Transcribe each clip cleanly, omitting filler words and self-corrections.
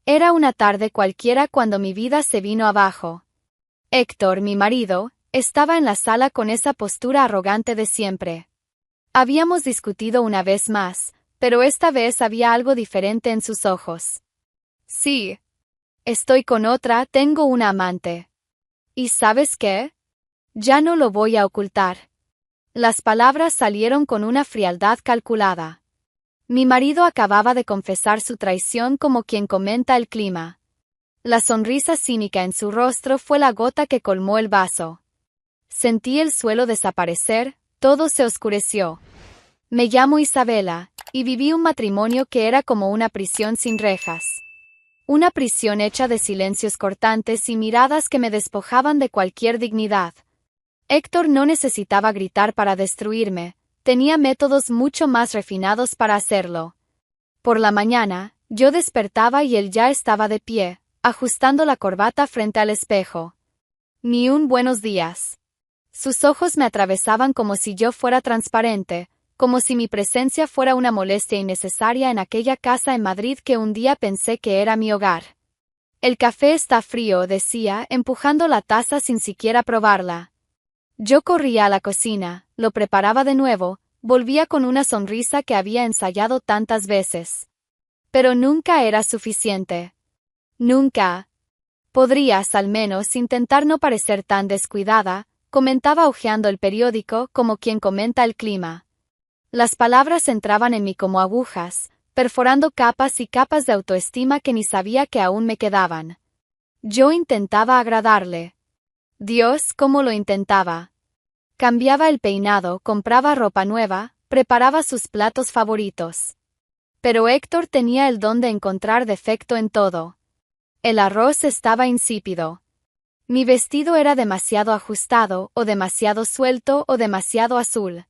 Era una tarde cualquiera cuando mi vida se vino abajo. Héctor, mi marido, estaba en la sala con esa postura arrogante de siempre. Habíamos discutido una vez más, pero esta vez había algo diferente en sus ojos. Sí. Estoy con otra, tengo una amante. ¿Y sabes qué? Ya no lo voy a ocultar. Las palabras salieron con una frialdad calculada. Mi marido acababa de confesar su traición como quien comenta el clima. La sonrisa cínica en su rostro fue la gota que colmó el vaso. Sentí el suelo desaparecer, todo se oscureció. Me llamo Isabela, y viví un matrimonio que era como una prisión sin rejas. Una prisión hecha de silencios cortantes y miradas que me despojaban de cualquier dignidad. Héctor no necesitaba gritar para destruirme, tenía métodos mucho más refinados para hacerlo. Por la mañana, yo despertaba y él ya estaba de pie, ajustando la corbata frente al espejo. Ni un buenos días. Sus ojos me atravesaban como si yo fuera transparente, como si mi presencia fuera una molestia innecesaria en aquella casa en Madrid que un día pensé que era mi hogar. El café está frío, decía, empujando la taza sin siquiera probarla. Yo corría a la cocina, lo preparaba de nuevo, volvía con una sonrisa que había ensayado tantas veces. Pero nunca era suficiente. Nunca. Podrías, al menos, intentar no parecer tan descuidada, comentaba hojeando el periódico como quien comenta el clima. Las palabras entraban en mí como agujas, perforando capas y capas de autoestima que ni sabía que aún me quedaban. Yo intentaba agradarle. Dios, cómo lo intentaba. Cambiaba el peinado, compraba ropa nueva, preparaba sus platos favoritos. Pero Héctor tenía el don de encontrar defecto en todo. El arroz estaba insípido. Mi vestido era demasiado ajustado, o demasiado suelto, o demasiado azul.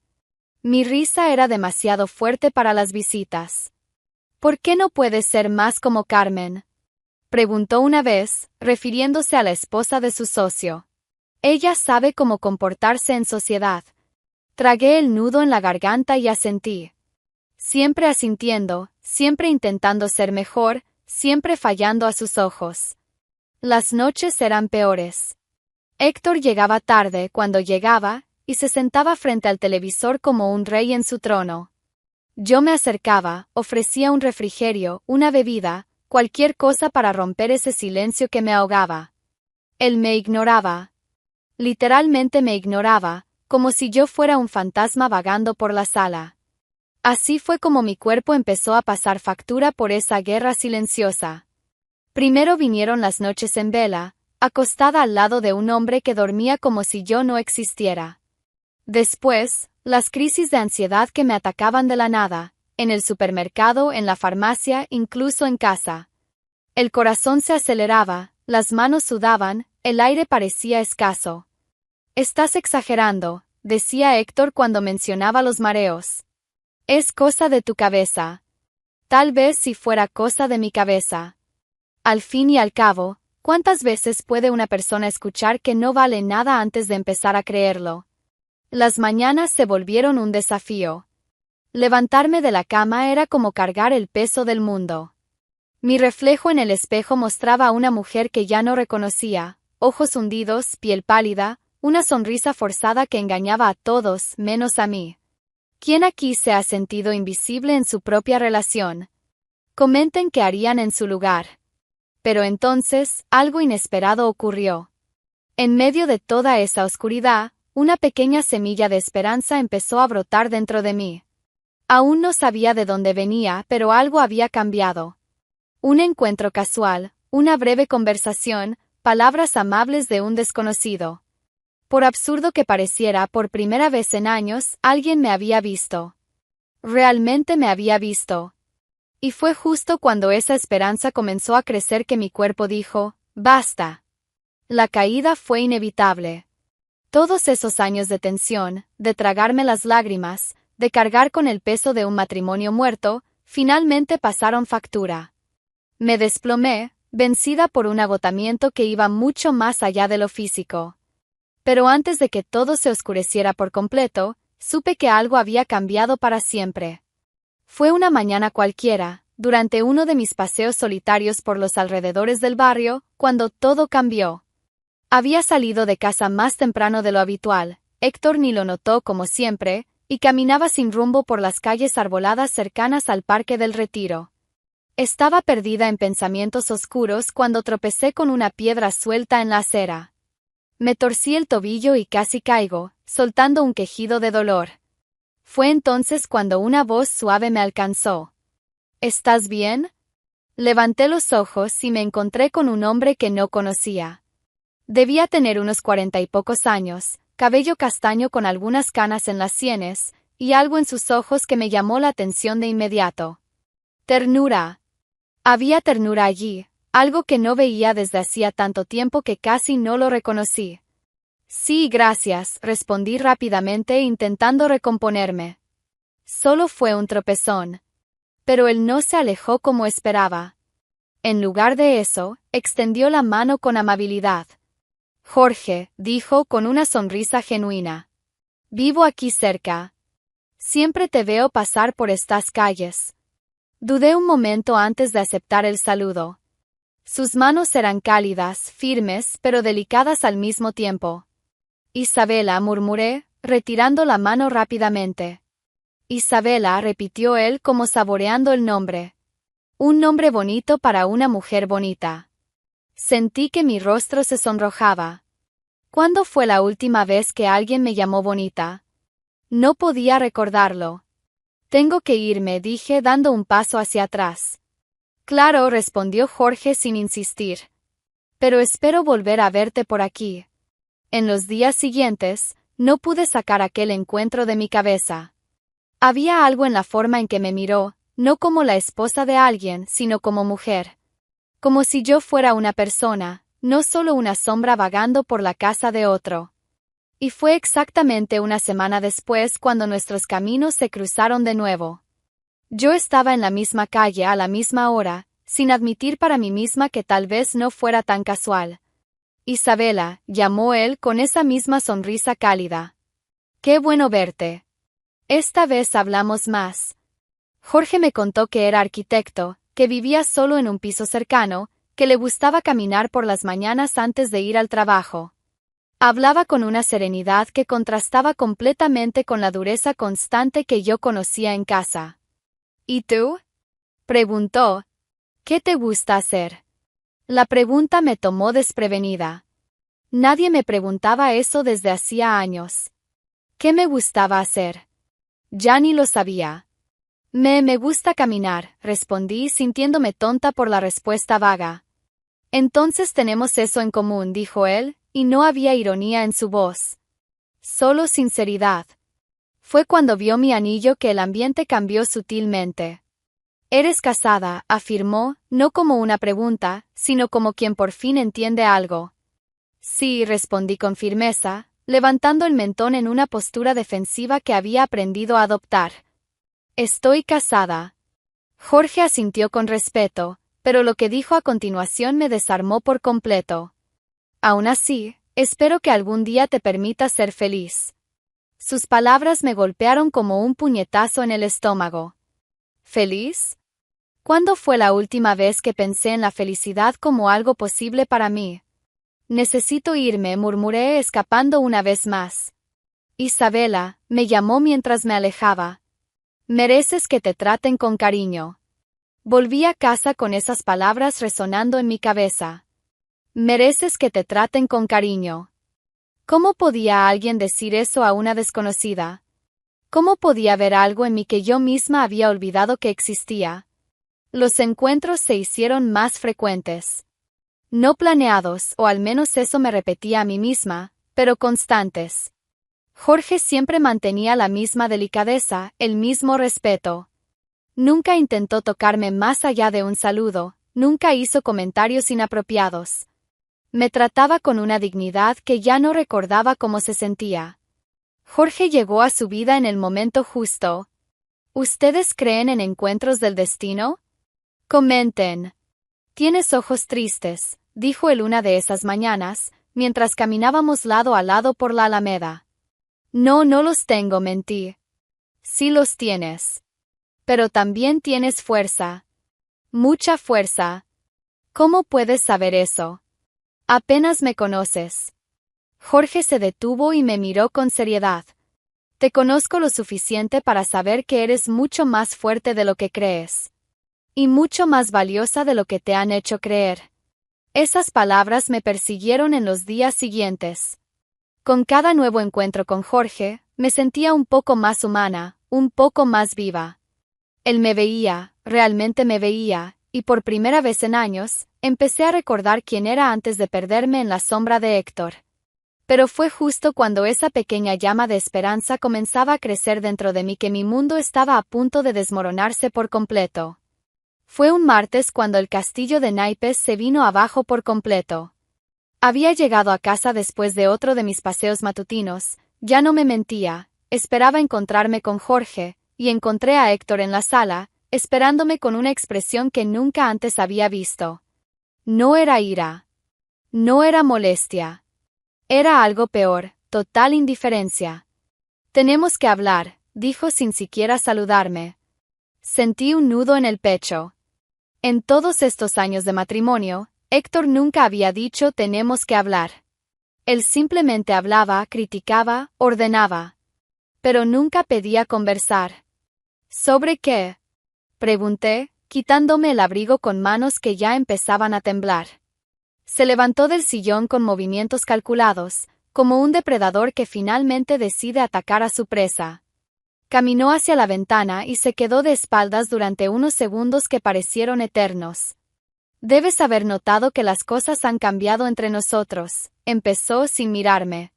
Mi risa era demasiado fuerte para las visitas. ¿Por qué no puedes ser más como Carmen?, preguntó una vez, refiriéndose a la esposa de su socio. Ella sabe cómo comportarse en sociedad. Tragué el nudo en la garganta y asentí. Siempre asintiendo, siempre intentando ser mejor, siempre fallando a sus ojos. Las noches eran peores. Héctor llegaba tarde cuando llegaba, y se sentaba frente al televisor como un rey en su trono. Yo me acercaba, ofrecía un refrigerio, una bebida, cualquier cosa para romper ese silencio que me ahogaba. Él me ignoraba. Literalmente me ignoraba, como si yo fuera un fantasma vagando por la sala. Así fue como mi cuerpo empezó a pasar factura por esa guerra silenciosa. Primero vinieron las noches en vela, acostada al lado de un hombre que dormía como si yo no existiera. Después, las crisis de ansiedad que me atacaban de la nada, en el supermercado, en la farmacia, incluso en casa. El corazón se aceleraba, las manos sudaban, el aire parecía escaso. Estás exagerando, decía Héctor cuando mencionaba los mareos. Es cosa de tu cabeza. Tal vez si fuera cosa de mi cabeza. Al fin y al cabo, ¿cuántas veces puede una persona escuchar que no vale nada antes de empezar a creerlo? Las mañanas se volvieron un desafío. Levantarme de la cama era como cargar el peso del mundo. Mi reflejo en el espejo mostraba a una mujer que ya no reconocía, ojos hundidos, piel pálida, una sonrisa forzada que engañaba a todos menos a mí. ¿Quién aquí se ha sentido invisible en su propia relación? Comenten qué harían en su lugar. Pero entonces, algo inesperado ocurrió. En medio de toda esa oscuridad, una pequeña semilla de esperanza empezó a brotar dentro de mí. Aún no sabía de dónde venía, pero algo había cambiado. Un encuentro casual, una breve conversación, palabras amables de un desconocido. Por absurdo que pareciera, por primera vez en años, alguien me había visto. Realmente me había visto. Y fue justo cuando esa esperanza comenzó a crecer que mi cuerpo dijo, basta. La caída fue inevitable. Todos esos años de tensión, de tragarme las lágrimas, de cargar con el peso de un matrimonio muerto, finalmente pasaron factura. Me desplomé, vencida por un agotamiento que iba mucho más allá de lo físico. Pero antes de que todo se oscureciera por completo, supe que algo había cambiado para siempre. Fue una mañana cualquiera, durante uno de mis paseos solitarios por los alrededores del barrio, cuando todo cambió. Había salido de casa más temprano de lo habitual, Héctor ni lo notó como siempre, y caminaba sin rumbo por las calles arboladas cercanas al Parque del Retiro. Estaba perdida en pensamientos oscuros cuando tropecé con una piedra suelta en la acera. Me torcí el tobillo y casi caigo, soltando un quejido de dolor. Fue entonces cuando una voz suave me alcanzó. ¿Estás bien? Levanté los ojos y me encontré con un hombre que no conocía. Debía tener unos 40 y pocos años, cabello castaño con algunas canas en las sienes, y algo en sus ojos que me llamó la atención de inmediato. Ternura. Había ternura allí, algo que no veía desde hacía tanto tiempo que casi no lo reconocí. Sí, gracias, respondí rápidamente intentando recomponerme. Solo fue un tropezón. Pero él no se alejó como esperaba. En lugar de eso, extendió la mano con amabilidad. Jorge, dijo con una sonrisa genuina. Vivo aquí cerca. Siempre te veo pasar por estas calles. Dudé un momento antes de aceptar el saludo. Sus manos eran cálidas, firmes, pero delicadas al mismo tiempo. Isabela, murmuré, retirando la mano rápidamente. Isabela, repitió él como saboreando el nombre. Un nombre bonito para una mujer bonita. Sentí que mi rostro se sonrojaba. ¿Cuándo fue la última vez que alguien me llamó bonita? No podía recordarlo. Tengo que irme, dije dando un paso hacia atrás. Claro, respondió Jorge sin insistir. Pero espero volver a verte por aquí. En los días siguientes, no pude sacar aquel encuentro de mi cabeza. Había algo en la forma en que me miró, no como la esposa de alguien, sino como mujer. Como si yo fuera una persona, no solo una sombra vagando por la casa de otro. Y fue exactamente una semana después cuando nuestros caminos se cruzaron de nuevo. Yo estaba en la misma calle a la misma hora, sin admitir para mí misma que tal vez no fuera tan casual. Isabela, llamó él con esa misma sonrisa cálida. Qué bueno verte. Esta vez hablamos más. Jorge me contó que era arquitecto, que vivía solo en un piso cercano, que le gustaba caminar por las mañanas antes de ir al trabajo. Hablaba con una serenidad que contrastaba completamente con la dureza constante que yo conocía en casa. ¿Y tú? Preguntó. ¿Qué te gusta hacer? La pregunta me tomó desprevenida. Nadie me preguntaba eso desde hacía años. ¿Qué me gustaba hacer? Ya ni lo sabía. Me gusta caminar, respondí sintiéndome tonta por la respuesta vaga. Entonces tenemos eso en común, dijo él, y no había ironía en su voz. Solo sinceridad. Fue cuando vio mi anillo que el ambiente cambió sutilmente. Eres casada, afirmó, no como una pregunta, sino como quien por fin entiende algo. Sí, respondí con firmeza, levantando el mentón en una postura defensiva que había aprendido a adoptar. Estoy casada. Jorge asintió con respeto, pero lo que dijo a continuación me desarmó por completo. Aún así, espero que algún día te permita ser feliz. Sus palabras me golpearon como un puñetazo en el estómago. ¿Feliz? ¿Cuándo fue la última vez que pensé en la felicidad como algo posible para mí? Necesito irme, murmuré escapando una vez más. Isabela, me llamó mientras me alejaba. Mereces que te traten con cariño. Volví a casa con esas palabras resonando en mi cabeza. Mereces que te traten con cariño. ¿Cómo podía alguien decir eso a una desconocida? ¿Cómo podía ver algo en mí que yo misma había olvidado que existía? Los encuentros se hicieron más frecuentes. No planeados, o al menos eso me repetía a mí misma, pero constantes. Jorge siempre mantenía la misma delicadeza, el mismo respeto. Nunca intentó tocarme más allá de un saludo, nunca hizo comentarios inapropiados. Me trataba con una dignidad que ya no recordaba cómo se sentía. Jorge llegó a su vida en el momento justo. ¿Ustedes creen en encuentros del destino? Comenten. Tienes ojos tristes, dijo él una de esas mañanas, mientras caminábamos lado a lado por la Alameda. No, no los tengo, mentí. Sí los tienes. Pero también tienes fuerza. Mucha fuerza. ¿Cómo puedes saber eso? Apenas me conoces. Jorge se detuvo y me miró con seriedad. Te conozco lo suficiente para saber que eres mucho más fuerte de lo que crees. Y mucho más valiosa de lo que te han hecho creer. Esas palabras me persiguieron en los días siguientes. Con cada nuevo encuentro con Jorge, me sentía un poco más humana, un poco más viva. Él me veía, realmente me veía, y por primera vez en años, empecé a recordar quién era antes de perderme en la sombra de Héctor. Pero fue justo cuando esa pequeña llama de esperanza comenzaba a crecer dentro de mí que mi mundo estaba a punto de desmoronarse por completo. Fue un martes cuando el castillo de naipes se vino abajo por completo. Había llegado a casa después de otro de mis paseos matutinos, ya no me mentía, esperaba encontrarme con Jorge, y encontré a Héctor en la sala, esperándome con una expresión que nunca antes había visto. No era ira. No era molestia. Era algo peor, total indiferencia. Tenemos que hablar, dijo sin siquiera saludarme. Sentí un nudo en el pecho. En todos estos años de matrimonio, Héctor nunca había dicho tenemos que hablar. Él simplemente hablaba, criticaba, ordenaba. Pero nunca pedía conversar. ¿Sobre qué? Pregunté, quitándome el abrigo con manos que ya empezaban a temblar. Se levantó del sillón con movimientos calculados, como un depredador que finalmente decide atacar a su presa. Caminó hacia la ventana y se quedó de espaldas durante unos segundos que parecieron eternos. Debes haber notado que las cosas han cambiado entre nosotros, empezó sin mirarme.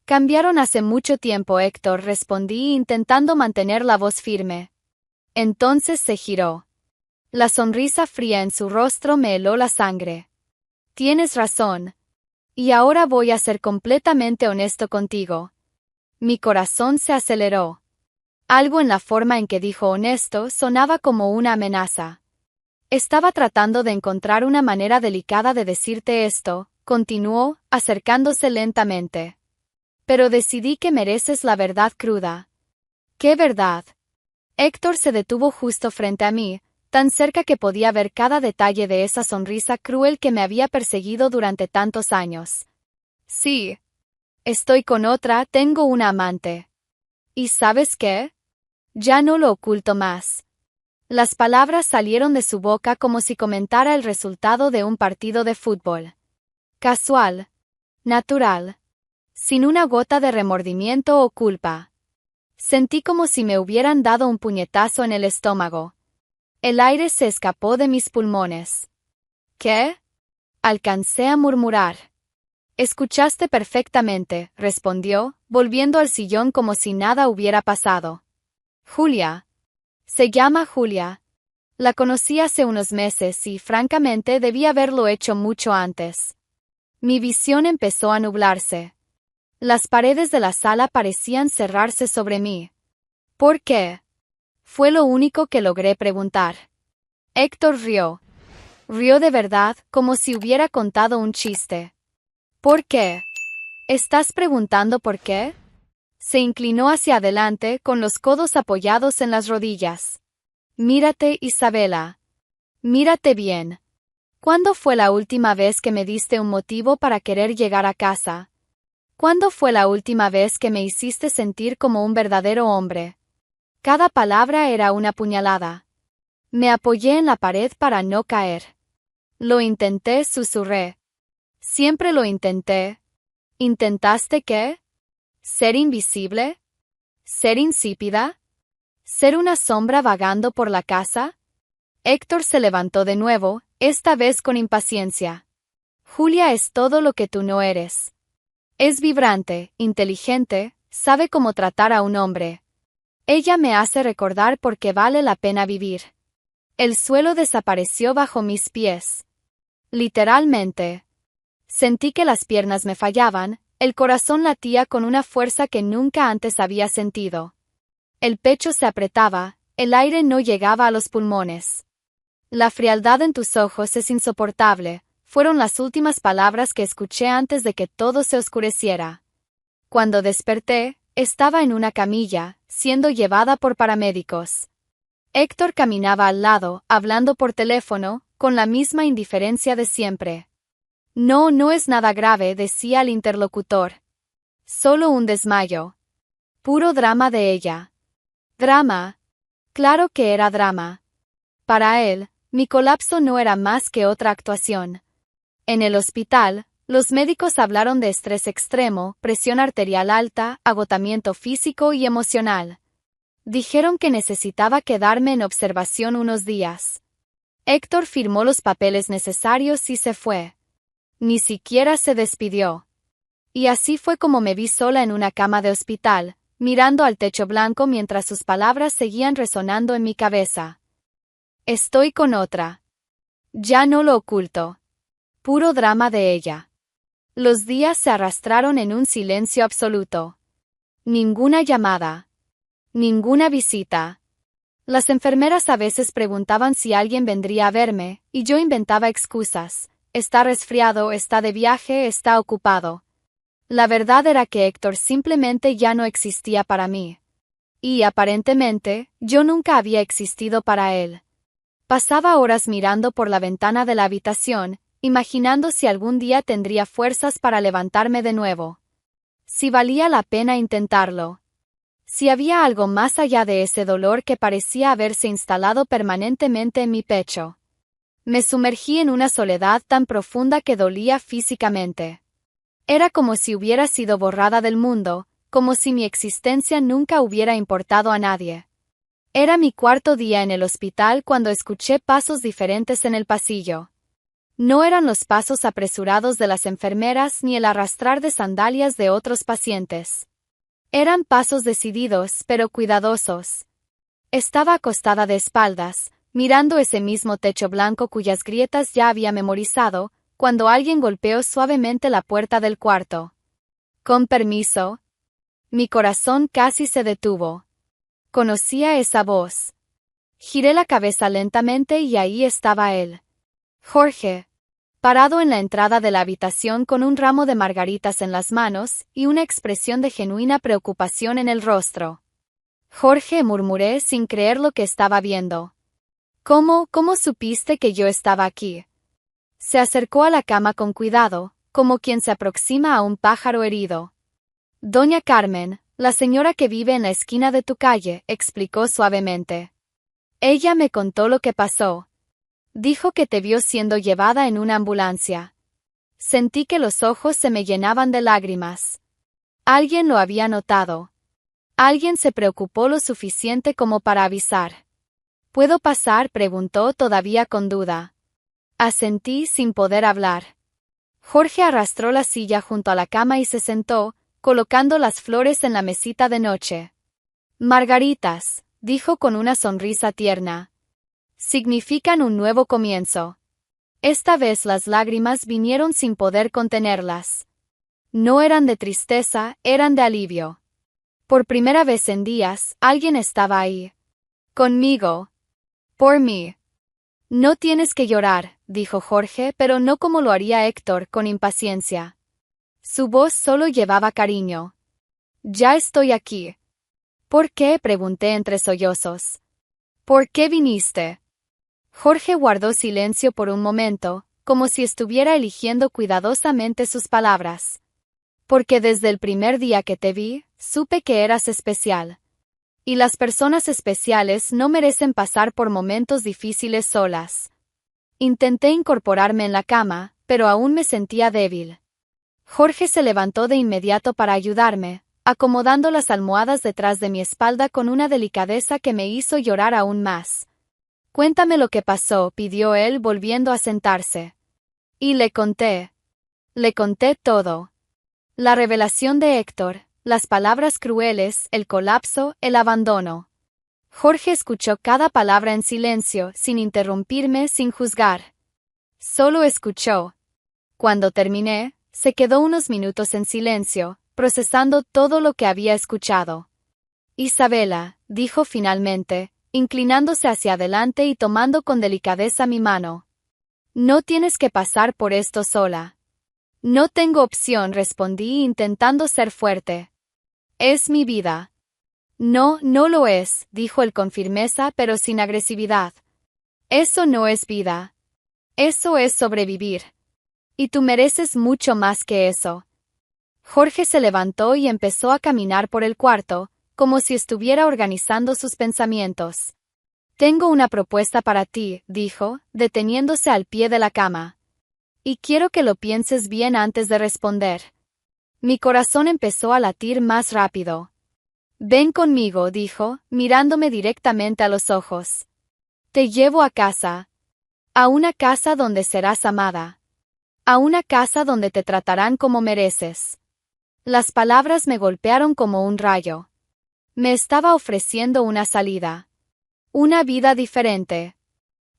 Cambiaron hace mucho tiempo, Héctor, respondí intentando mantener la voz firme. Entonces se giró. La sonrisa fría en su rostro me heló la sangre. Tienes razón. Y ahora voy a ser completamente honesto contigo. Mi corazón se aceleró. Algo en la forma en que dijo honesto sonaba como una amenaza. Estaba tratando de encontrar una manera delicada de decirte esto, continuó, acercándose lentamente. Pero decidí que mereces la verdad cruda. ¿Qué verdad? Héctor se detuvo justo frente a mí, tan cerca que podía ver cada detalle de esa sonrisa cruel que me había perseguido durante tantos años. Sí. Estoy con otra, tengo una amante. ¿Y sabes qué? Ya no lo oculto más. Las palabras salieron de su boca como si comentara el resultado de un partido de fútbol. Casual. Natural. Sin una gota de remordimiento o culpa. Sentí como si me hubieran dado un puñetazo en el estómago. El aire se escapó de mis pulmones. ¿Qué? Alcancé a murmurar. Escuchaste perfectamente, respondió, volviendo al sillón como si nada hubiera pasado. Julia. Se llama Julia. La conocí hace unos meses y, francamente, debí haberlo hecho mucho antes. Mi visión empezó a nublarse. Las paredes de la sala parecían cerrarse sobre mí. ¿Por qué? Fue lo único que logré preguntar. Héctor rió. Rió de verdad, como si hubiera contado un chiste. ¿Por qué? ¿Estás preguntando por qué? Se inclinó hacia adelante, con los codos apoyados en las rodillas. Mírate, Isabela. Mírate bien. ¿Cuándo fue la última vez que me diste un motivo para querer llegar a casa? ¿Cuándo fue la última vez que me hiciste sentir como un verdadero hombre? Cada palabra era una puñalada. Me apoyé en la pared para no caer. Lo intenté, susurré. Siempre lo intenté. ¿Intentaste qué? ¿Ser invisible? ¿Ser insípida? ¿Ser una sombra vagando por la casa? Héctor se levantó de nuevo, esta vez con impaciencia. Julia es todo lo que tú no eres. Es vibrante, inteligente, sabe cómo tratar a un hombre. Ella me hace recordar por qué vale la pena vivir. El suelo desapareció bajo mis pies. Literalmente. Sentí que las piernas me fallaban, el corazón latía con una fuerza que nunca antes había sentido. El pecho se apretaba, el aire no llegaba a los pulmones. La frialdad en tus ojos es insoportable, fueron las últimas palabras que escuché antes de que todo se oscureciera. Cuando desperté, estaba en una camilla, siendo llevada por paramédicos. Héctor caminaba al lado, hablando por teléfono, con la misma indiferencia de siempre. No, no es nada grave, decía el interlocutor. Solo un desmayo. Puro drama de ella. Drama. Claro que era drama. Para él, mi colapso no era más que otra actuación. En el hospital, los médicos hablaron de estrés extremo, presión arterial alta, agotamiento físico y emocional. Dijeron que necesitaba quedarme en observación unos días. Héctor firmó los papeles necesarios y se fue. Ni siquiera se despidió. Y así fue como me vi sola en una cama de hospital, mirando al techo blanco mientras sus palabras seguían resonando en mi cabeza. Estoy con otra. Ya no lo oculto. Puro drama de ella. Los días se arrastraron en un silencio absoluto. Ninguna llamada. Ninguna visita. Las enfermeras a veces preguntaban si alguien vendría a verme, y yo inventaba excusas. Está resfriado, está de viaje, está ocupado. La verdad era que Héctor simplemente ya no existía para mí. Y, aparentemente, yo nunca había existido para él. Pasaba horas mirando por la ventana de la habitación, imaginando si algún día tendría fuerzas para levantarme de nuevo. Si valía la pena intentarlo. Si había algo más allá de ese dolor que parecía haberse instalado permanentemente en mi pecho. Me sumergí en una soledad tan profunda que dolía físicamente. Era como si hubiera sido borrada del mundo, como si mi existencia nunca hubiera importado a nadie. Era mi cuarto día en el hospital cuando escuché pasos diferentes en el pasillo. No eran los pasos apresurados de las enfermeras ni el arrastrar de sandalias de otros pacientes. Eran pasos decididos pero cuidadosos. Estaba acostada de espaldas, mirando ese mismo techo blanco cuyas grietas ya había memorizado, cuando alguien golpeó suavemente la puerta del cuarto. Con permiso. Mi corazón casi se detuvo. Conocía esa voz. Giré la cabeza lentamente y ahí estaba él. Jorge. Parado en la entrada de la habitación con un ramo de margaritas en las manos y una expresión de genuina preocupación en el rostro. Jorge, murmuré sin creer lo que estaba viendo. ¿Cómo supiste que yo estaba aquí? Se acercó a la cama con cuidado, como quien se aproxima a un pájaro herido. Doña Carmen, la señora que vive en la esquina de tu calle, explicó suavemente. Ella me contó lo que pasó. Dijo que te vio siendo llevada en una ambulancia. Sentí que los ojos se me llenaban de lágrimas. Alguien lo había notado. Alguien se preocupó lo suficiente como para avisar. ¿Puedo pasar?, preguntó todavía con duda. Asentí sin poder hablar. Jorge arrastró la silla junto a la cama y se sentó, colocando las flores en la mesita de noche. Margaritas, dijo con una sonrisa tierna. Significan un nuevo comienzo. Esta vez las lágrimas vinieron sin poder contenerlas. No eran de tristeza, eran de alivio. Por primera vez en días, alguien estaba ahí. Conmigo. Por mí. No tienes que llorar, dijo Jorge, pero no como lo haría Héctor, con impaciencia. Su voz solo llevaba cariño. Ya estoy aquí. ¿Por qué?, pregunté entre sollozos. ¿Por qué viniste? Jorge guardó silencio por un momento, como si estuviera eligiendo cuidadosamente sus palabras. Porque desde el primer día que te vi, supe que eras especial. Y las personas especiales no merecen pasar por momentos difíciles solas. Intenté incorporarme en la cama, pero aún me sentía débil. Jorge se levantó de inmediato para ayudarme, acomodando las almohadas detrás de mi espalda con una delicadeza que me hizo llorar aún más. Cuéntame lo que pasó, pidió él volviendo a sentarse. Y le conté. Le conté todo. La revelación de Héctor, las palabras crueles, el colapso, el abandono. Jorge escuchó cada palabra en silencio, sin interrumpirme, sin juzgar. Solo escuchó. Cuando terminé, se quedó unos minutos en silencio, procesando todo lo que había escuchado. Isabela, dijo finalmente, inclinándose hacia adelante y tomando con delicadeza mi mano. No tienes que pasar por esto sola. No tengo opción, respondí intentando ser fuerte. Es mi vida. No, no lo es, dijo él con firmeza pero sin agresividad. Eso no es vida. Eso es sobrevivir. Y tú mereces mucho más que eso. Jorge se levantó y empezó a caminar por el cuarto, como si estuviera organizando sus pensamientos. Tengo una propuesta para ti, dijo, deteniéndose al pie de la cama. Y quiero que lo pienses bien antes de responder. Mi corazón empezó a latir más rápido. Ven conmigo, dijo, mirándome directamente a los ojos. Te llevo a casa. A una casa donde serás amada. A una casa donde te tratarán como mereces. Las palabras me golpearon como un rayo. Me estaba ofreciendo una salida. Una vida diferente.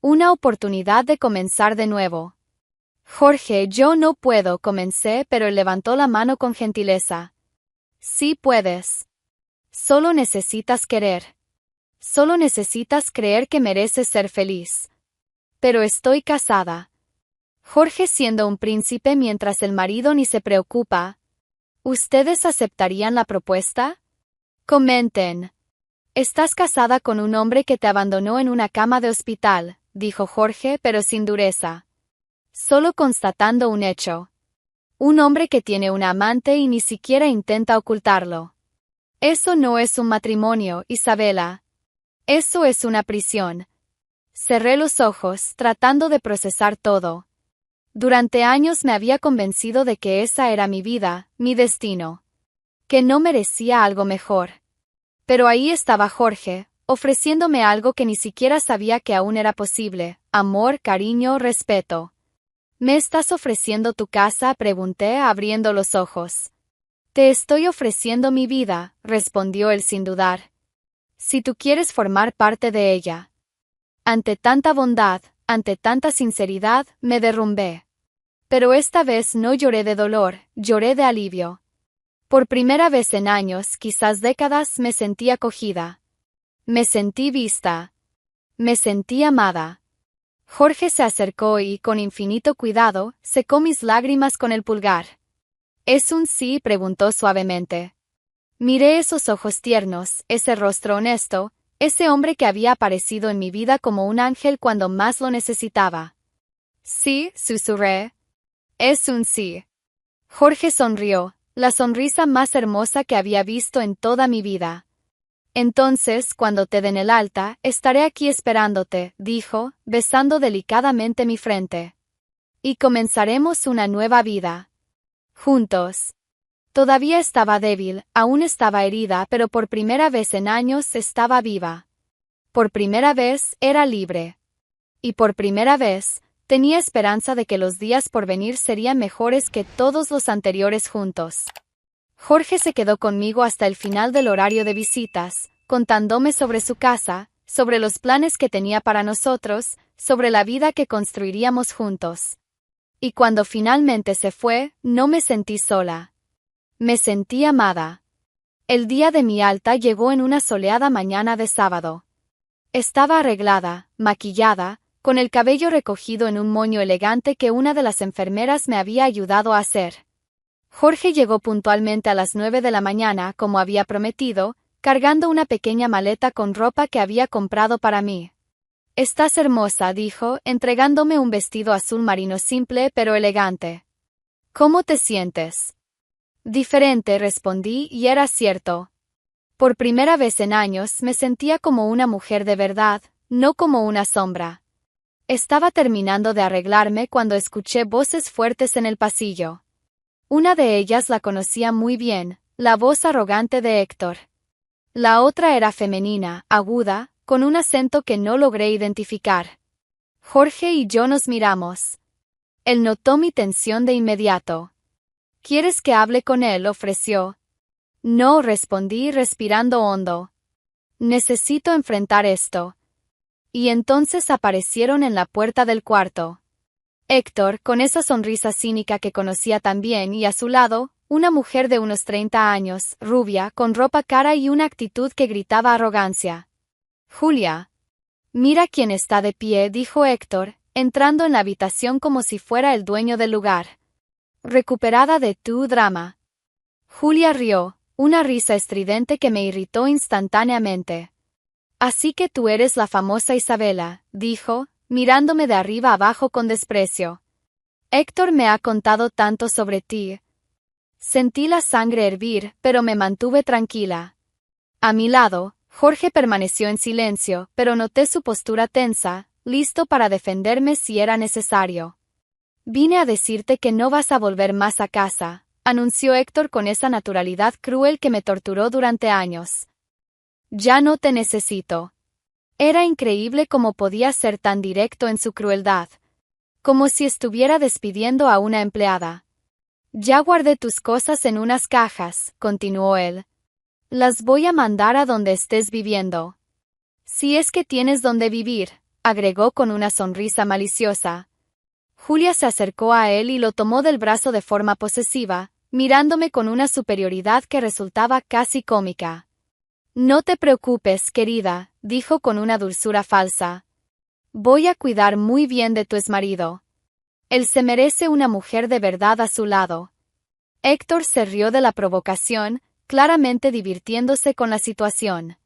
Una oportunidad de comenzar de nuevo. Jorge, yo no puedo, comencé, pero él levantó la mano con gentileza. Sí puedes. Solo necesitas querer. Solo necesitas creer que mereces ser feliz. Pero estoy casada. Jorge siendo un príncipe mientras el marido ni se preocupa. ¿Ustedes aceptarían la propuesta? Comenten. Estás casada con un hombre que te abandonó en una cama de hospital, dijo Jorge, pero sin dureza. Solo constatando un hecho. Un hombre que tiene una amante y ni siquiera intenta ocultarlo. Eso no es un matrimonio, Isabela. Eso es una prisión. Cerré los ojos, tratando de procesar todo. Durante años me había convencido de que esa era mi vida, mi destino. Que no merecía algo mejor. Pero ahí estaba Jorge, ofreciéndome algo que ni siquiera sabía que aún era posible: amor, cariño, respeto. ¿Me estás ofreciendo tu casa?, pregunté, abriendo los ojos. Te estoy ofreciendo mi vida, respondió él sin dudar. Si tú quieres formar parte de ella. Ante tanta bondad, ante tanta sinceridad, me derrumbé. Pero esta vez no lloré de dolor, lloré de alivio. Por primera vez en años, quizás décadas, me sentí acogida. Me sentí vista. Me sentí amada. Jorge se acercó y, con infinito cuidado, secó mis lágrimas con el pulgar. ¿Es un sí?, preguntó suavemente. Miré esos ojos tiernos, ese rostro honesto, ese hombre que había aparecido en mi vida como un ángel cuando más lo necesitaba. Sí, susurré. Es un sí. Jorge sonrió, la sonrisa más hermosa que había visto en toda mi vida. Entonces, cuando te den el alta, estaré aquí esperándote, dijo, besando delicadamente mi frente. Y comenzaremos una nueva vida. Juntos. Todavía estaba débil, aún estaba herida, pero por primera vez en años estaba viva. Por primera vez era libre. Y por primera vez, tenía esperanza de que los días por venir serían mejores que todos los anteriores juntos. Jorge se quedó conmigo hasta el final del horario de visitas, contándome sobre su casa, sobre los planes que tenía para nosotros, sobre la vida que construiríamos juntos. Y cuando finalmente se fue, no me sentí sola. Me sentí amada. El día de mi alta llegó en una soleada mañana de sábado. Estaba arreglada, maquillada, con el cabello recogido en un moño elegante que una de las enfermeras me había ayudado a hacer. Jorge llegó puntualmente a las 9 de la mañana, como había prometido, cargando una pequeña maleta con ropa que había comprado para mí. Estás hermosa, dijo, entregándome un vestido azul marino simple pero elegante. ¿Cómo te sientes? Diferente, respondí, y era cierto. Por primera vez en años me sentía como una mujer de verdad, no como una sombra. Estaba terminando de arreglarme cuando escuché voces fuertes en el pasillo. Una de ellas la conocía muy bien, la voz arrogante de Héctor. La otra era femenina, aguda, con un acento que no logré identificar. Jorge y yo nos miramos. Él notó mi tensión de inmediato. ¿Quieres que hable con él?, ofreció. No, respondí respirando hondo. Necesito enfrentar esto. Y entonces aparecieron en la puerta del cuarto. Héctor, con esa sonrisa cínica que conocía tan bien, y a su lado, una mujer de unos 30 años, rubia, con ropa cara y una actitud que gritaba arrogancia. Julia. Mira quién está de pie, dijo Héctor, entrando en la habitación como si fuera el dueño del lugar. Recuperada de tu drama. Julia rió, una risa estridente que me irritó instantáneamente. Así que tú eres la famosa Isabela, dijo, mirándome de arriba abajo con desprecio. Héctor me ha contado tanto sobre ti. Sentí la sangre hervir, pero me mantuve tranquila. A mi lado, Jorge permaneció en silencio, pero noté su postura tensa, listo para defenderme si era necesario. Vine a decirte que no vas a volver más a casa, anunció Héctor con esa naturalidad cruel que me torturó durante años. Ya no te necesito. Era increíble cómo podía ser tan directo en su crueldad. Como si estuviera despidiendo a una empleada. Ya guardé tus cosas en unas cajas, continuó él. Las voy a mandar a donde estés viviendo. Si es que tienes donde vivir, agregó con una sonrisa maliciosa. Julia se acercó a él y lo tomó del brazo de forma posesiva, mirándome con una superioridad que resultaba casi cómica. No te preocupes, querida, dijo con una dulzura falsa. Voy a cuidar muy bien de tu exmarido. Él se merece una mujer de verdad a su lado. Héctor se rió de la provocación, claramente divirtiéndose con la situación.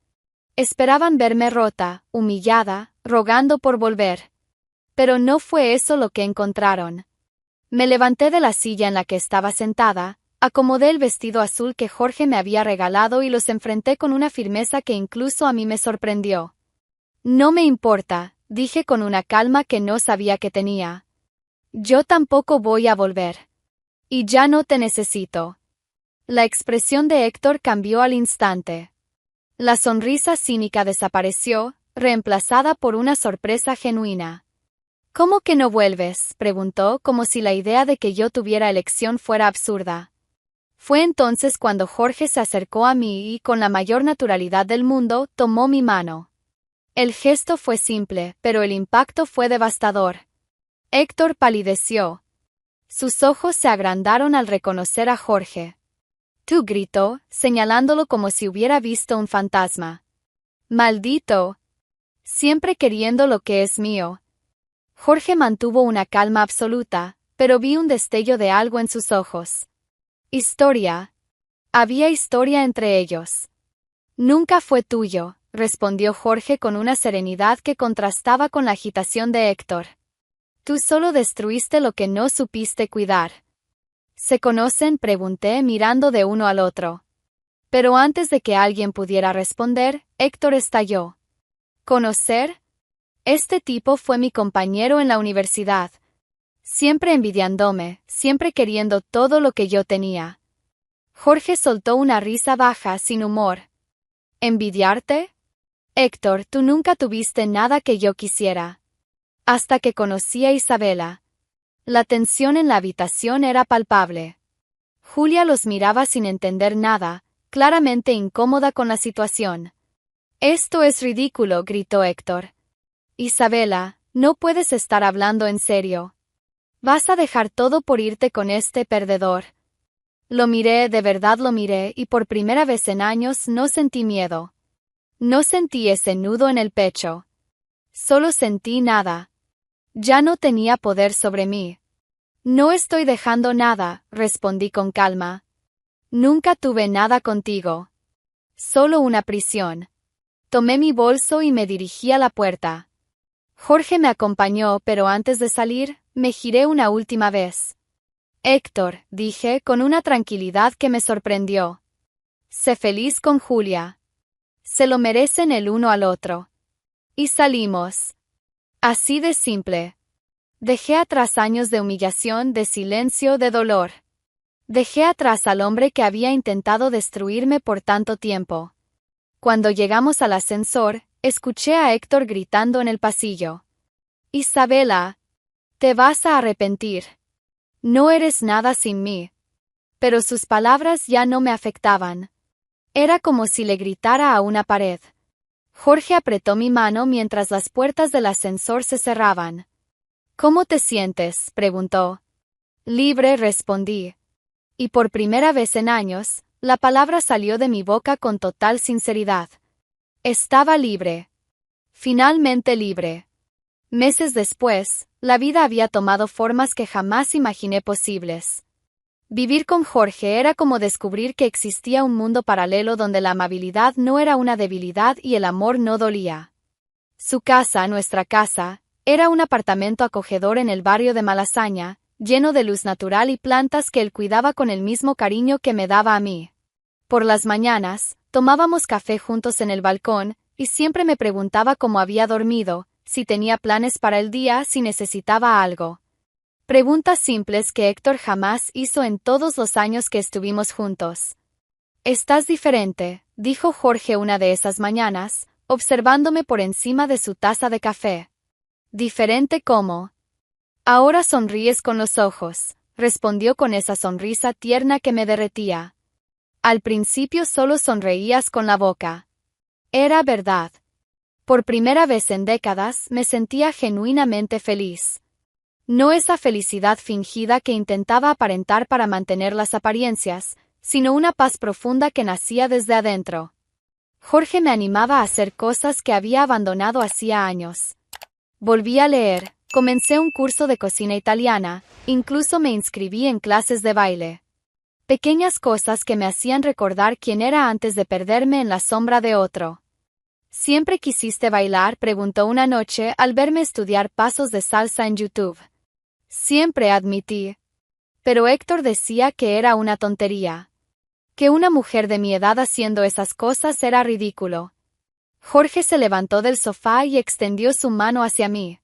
Esperaban verme rota, humillada, rogando por volver. Pero no fue eso lo que encontraron. Me levanté de la silla en la que estaba sentada, acomodé el vestido azul que Jorge me había regalado y los enfrenté con una firmeza que incluso a mí me sorprendió. No me importa, dije con una calma que no sabía que tenía. Yo tampoco voy a volver. Y ya no te necesito. La expresión de Héctor cambió al instante. La sonrisa cínica desapareció, reemplazada por una sorpresa genuina. ¿Cómo que no vuelves?, preguntó, como si la idea de que yo tuviera elección fuera absurda. Fue entonces cuando Jorge se acercó a mí y, con la mayor naturalidad del mundo, tomó mi mano. El gesto fue simple, pero el impacto fue devastador. Héctor palideció. Sus ojos se agrandaron al reconocer a Jorge. Tú, gritó, señalándolo como si hubiera visto un fantasma. Maldito. Siempre queriendo lo que es mío. Jorge mantuvo una calma absoluta, pero vi un destello de algo en sus ojos. Historia. Había historia entre ellos. Nunca fue tuyo, respondió Jorge con una serenidad que contrastaba con la agitación de Héctor. Tú solo destruiste lo que no supiste cuidar. ¿Se conocen?, pregunté mirando de uno al otro. Pero antes de que alguien pudiera responder, Héctor estalló. ¿Conocer? Este tipo fue mi compañero en la universidad. Siempre envidiándome, siempre queriendo todo lo que yo tenía. Jorge soltó una risa baja sin humor. ¿Envidiarte? Héctor, tú nunca tuviste nada que yo quisiera. Hasta que conocí a Isabela. La tensión en la habitación era palpable. Julia los miraba sin entender nada, claramente incómoda con la situación. Esto es ridículo, gritó Héctor. Isabela, no puedes estar hablando en serio. ¿Vas a dejar todo por irte con este perdedor? Lo miré, de verdad lo miré, y por primera vez en años no sentí miedo. No sentí ese nudo en el pecho. Solo sentí nada. Ya no tenía poder sobre mí. No estoy dejando nada, respondí con calma. Nunca tuve nada contigo. Solo una prisión. Tomé mi bolso y me dirigí a la puerta. Jorge me acompañó, pero antes de salir, me giré una última vez. Héctor, dije con una tranquilidad que me sorprendió. Sé feliz con Julia. Se lo merecen el uno al otro. Y salimos. Así de simple. Dejé atrás años de humillación, de silencio, de dolor. Dejé atrás al hombre que había intentado destruirme por tanto tiempo. Cuando llegamos al ascensor, escuché a Héctor gritando en el pasillo. Isabela, te vas a arrepentir. No eres nada sin mí. Pero sus palabras ya no me afectaban. Era como si le gritara a una pared. Jorge apretó mi mano mientras las puertas del ascensor se cerraban. ¿Cómo te sientes?, preguntó. Libre, respondí. Y por primera vez en años, la palabra salió de mi boca con total sinceridad. Estaba libre. Finalmente libre. Meses después, la vida había tomado formas que jamás imaginé posibles. Vivir con Jorge era como descubrir que existía un mundo paralelo donde la amabilidad no era una debilidad y el amor no dolía. Su casa, nuestra casa, era un apartamento acogedor en el barrio de Malasaña, lleno de luz natural y plantas que él cuidaba con el mismo cariño que me daba a mí. Por las mañanas, tomábamos café juntos en el balcón, y siempre me preguntaba cómo había dormido, si tenía planes para el día, si necesitaba algo. Preguntas simples que Héctor jamás hizo en todos los años que estuvimos juntos. «Estás diferente», dijo Jorge una de esas mañanas, observándome por encima de su taza de café. «¿Diferente cómo?» «Ahora sonríes con los ojos», respondió con esa sonrisa tierna que me derretía. «Al principio solo sonreías con la boca». Era verdad. Por primera vez en décadas me sentía genuinamente feliz. No esa felicidad fingida que intentaba aparentar para mantener las apariencias, sino una paz profunda que nacía desde adentro. Jorge me animaba a hacer cosas que había abandonado hacía años. Volví a leer, comencé un curso de cocina italiana, incluso me inscribí en clases de baile. Pequeñas cosas que me hacían recordar quién era antes de perderme en la sombra de otro. «¿Siempre quisiste bailar?», preguntó una noche al verme estudiar pasos de salsa en YouTube. «Siempre», admití. Pero Héctor decía que era una tontería. Que una mujer de mi edad haciendo esas cosas era ridículo. Jorge se levantó del sofá y extendió su mano hacia mí.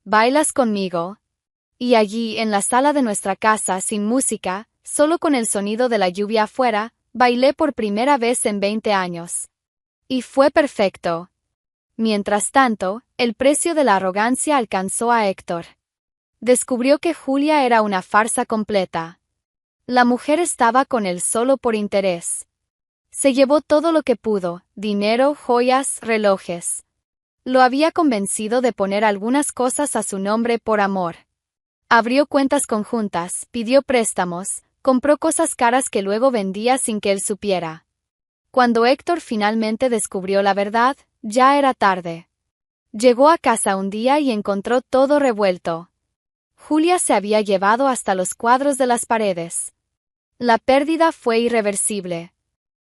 «¿Bailas conmigo?» Y allí, en la sala de nuestra casa, sin música, solo con el sonido de la lluvia afuera, bailé por primera vez en 20 años. Y fue perfecto. Mientras tanto, el precio de la arrogancia alcanzó a Héctor. Descubrió que Julia era una farsa completa. La mujer estaba con él solo por interés. Se llevó todo lo que pudo, dinero, joyas, relojes. Lo había convencido de poner algunas cosas a su nombre por amor. Abrió cuentas conjuntas, pidió préstamos, compró cosas caras que luego vendía sin que él supiera. Cuando Héctor finalmente descubrió la verdad, ya era tarde. Llegó a casa un día y encontró todo revuelto. Julia se había llevado hasta los cuadros de las paredes. La pérdida fue irreversible.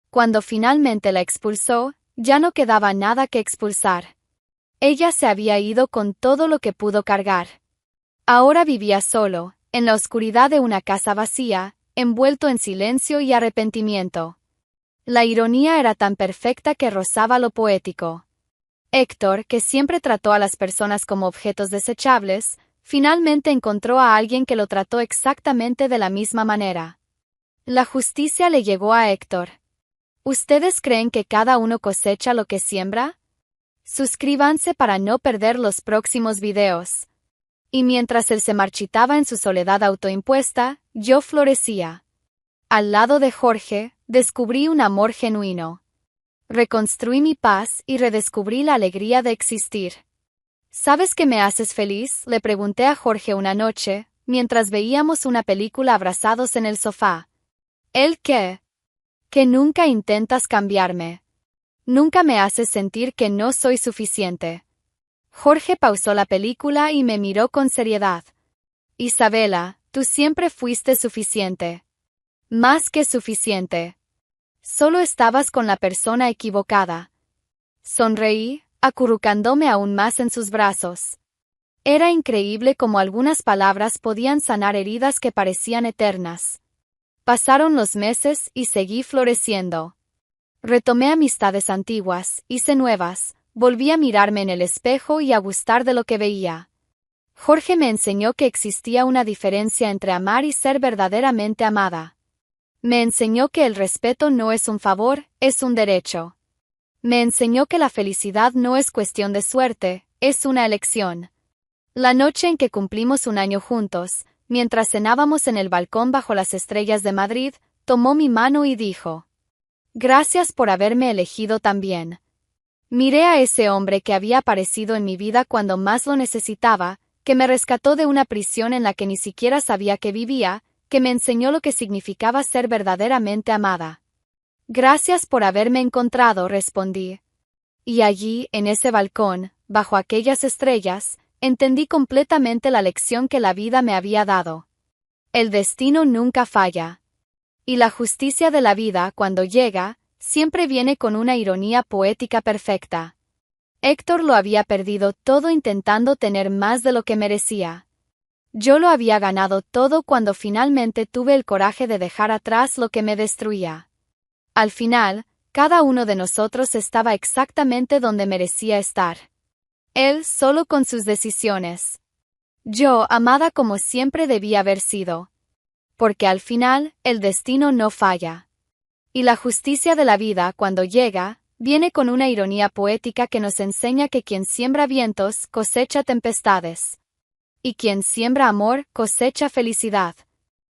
Cuando finalmente la expulsó, ya no quedaba nada que expulsar. Ella se había ido con todo lo que pudo cargar. Ahora vivía solo, en la oscuridad de una casa vacía, envuelto en silencio y arrepentimiento. La ironía era tan perfecta que rozaba lo poético. Héctor, que siempre trató a las personas como objetos desechables, finalmente encontró a alguien que lo trató exactamente de la misma manera. La justicia le llegó a Héctor. ¿Ustedes creen que cada uno cosecha lo que siembra? Suscríbanse para no perder los próximos videos. Y mientras él se marchitaba en su soledad autoimpuesta, yo florecía. Al lado de Jorge, descubrí un amor genuino. Reconstruí mi paz y redescubrí la alegría de existir. ¿Sabes que me haces feliz?, le pregunté a Jorge una noche, mientras veíamos una película abrazados en el sofá. ¿El qué? Que nunca intentas cambiarme. Nunca me haces sentir que no soy suficiente. Jorge pausó la película y me miró con seriedad. Isabela, tú siempre fuiste suficiente. Más que suficiente. Solo estabas con la persona equivocada. Sonreí, acurrucándome aún más en sus brazos. Era increíble cómo algunas palabras podían sanar heridas que parecían eternas. Pasaron los meses y seguí floreciendo. Retomé amistades antiguas, hice nuevas, volví a mirarme en el espejo y a gustar de lo que veía. Jorge me enseñó que existía una diferencia entre amar y ser verdaderamente amada. Me enseñó que el respeto no es un favor, es un derecho. Me enseñó que la felicidad no es cuestión de suerte, es una elección. La noche en que cumplimos un año juntos, mientras cenábamos en el balcón bajo las estrellas de Madrid, tomó mi mano y dijo: «Gracias por haberme elegido también». Miré a ese hombre que había aparecido en mi vida cuando más lo necesitaba, que me rescató de una prisión en la que ni siquiera sabía que vivía, que me enseñó lo que significaba ser verdaderamente amada. «Gracias por haberme encontrado», respondí. Y allí, en ese balcón, bajo aquellas estrellas, entendí completamente la lección que la vida me había dado. El destino nunca falla. Y la justicia de la vida, cuando llega, siempre viene con una ironía poética perfecta. Héctor lo había perdido todo intentando tener más de lo que merecía. Yo lo había ganado todo cuando finalmente tuve el coraje de dejar atrás lo que me destruía. Al final, cada uno de nosotros estaba exactamente donde merecía estar. Él solo con sus decisiones. Yo, amada como siempre debía haber sido. Porque al final, el destino no falla. Y la justicia de la vida, cuando llega, viene con una ironía poética que nos enseña que quien siembra vientos cosecha tempestades. Y quien siembra amor cosecha felicidad.